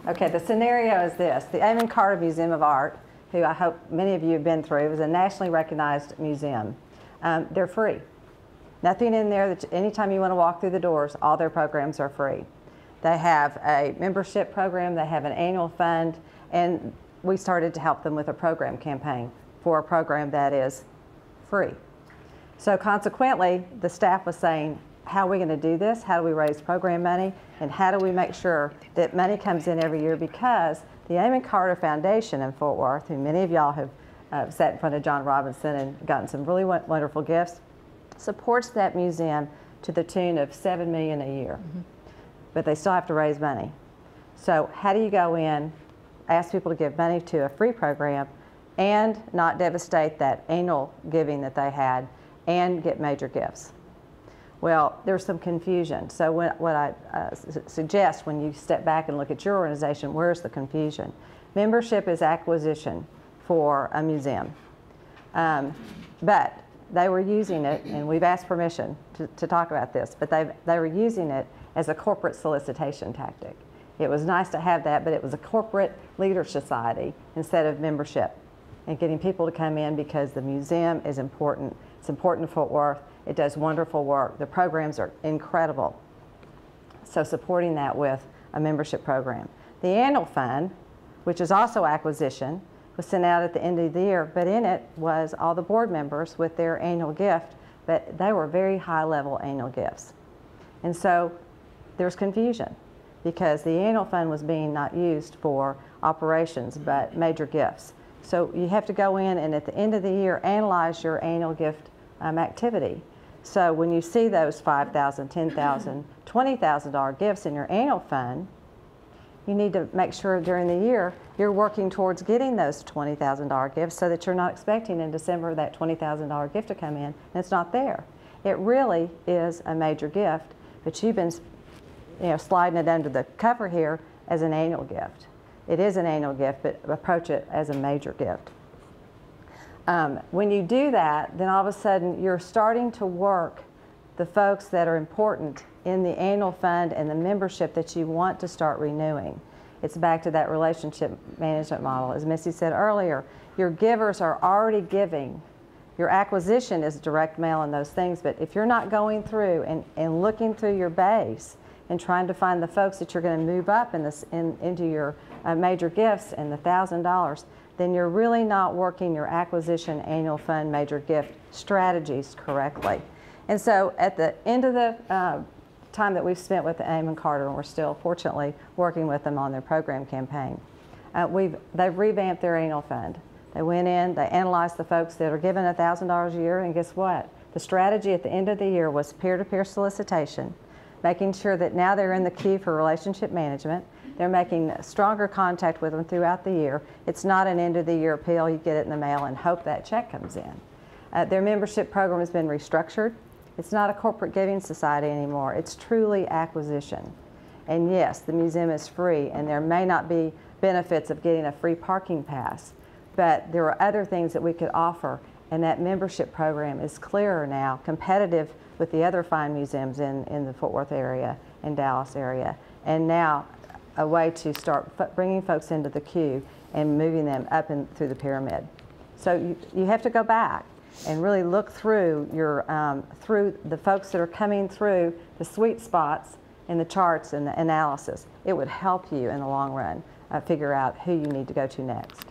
Okay, the scenario is this. The Amon Carter Museum of Art, who I hope many of you have been through, is a nationally recognized museum. They're free. Nothing in there that anytime you want to walk through the doors, all their programs are free. They have a membership program, they have an annual fund, and we started to help them with a program campaign for a program that is free. So consequently, the staff was saying, how are we going to do this? How do we raise program money? And how do we make sure that money comes in every year? Because the Amon Carter Foundation in Fort Worth, who many of y'all have sat in front of John Robinson and gotten some really wonderful gifts, supports that museum to the tune of $7 million a year. But they still have to raise money. So how do you go in, ask people to give money to a free program and not devastate that annual giving that they had and get major gifts? Well, there's some confusion. So what I suggest when you step back and look at your organization, where's the confusion? Membership is acquisition for a museum. But they were using it, and we've asked permission to talk about this, but they were using it as a corporate solicitation tactic. It was nice to have that, but it was a corporate leader society instead of membership and getting people to come in because the museum is important. It's important to Fort Worth. It does wonderful work. The programs are incredible. So supporting that with a membership program. The annual fund, which is also acquisition, was sent out at the end of the year, but in it was all the board members with their annual gift, but they were very high-level annual gifts. And so there's confusion because the annual fund was being not used for operations, but major gifts. So you have to go in and at the end of the year analyze your annual gift activity. So when you see those $5,000, $10,000, $20,000 gifts in your annual fund, you need to make sure during the year you're working towards getting those $20,000 gifts so that you're not expecting in December that $20,000 gift to come in and it's not there. It really is a major gift, but you've been sliding it under the cover here as an annual gift. It is an annual gift, but approach it as a major gift. When you do that, then all of a sudden you're starting to work the folks that are important in the annual fund and the membership that you want to start renewing. It's back to that relationship management model. As Missy said earlier, your givers are already giving. Your acquisition is direct mail and those things, but if you're not going through and looking through your base and trying to find the folks that you're going to move up into your major gifts and the $1,000, then you're really not working your acquisition annual fund major gift strategies correctly. And so at the end of the time that we've spent with the Amon Carter, and we're still fortunately working with them on their program campaign, they've revamped their annual fund. They went in, they analyzed the folks that are given $1,000 a year, and guess what? The strategy at the end of the year was peer-to-peer solicitation, making sure that now they're in the queue for relationship management. They're making stronger contact with them throughout the year. It's not an end-of-the-year appeal. You get it in the mail and hope that check comes in. Their membership program has been restructured. It's not a corporate giving society anymore. It's truly acquisition. And yes, the museum is free, and there may not be benefits of getting a free parking pass, but there are other things that we could offer, and that membership program is clearer now, competitive with the other fine museums in the Fort Worth area and Dallas area, and now a way to start bringing folks into the queue and moving them up through the pyramid. So you have to go back and really look through through the folks that are coming through the sweet spots in the charts and the analysis. It would help you in the long run figure out who you need to go to next.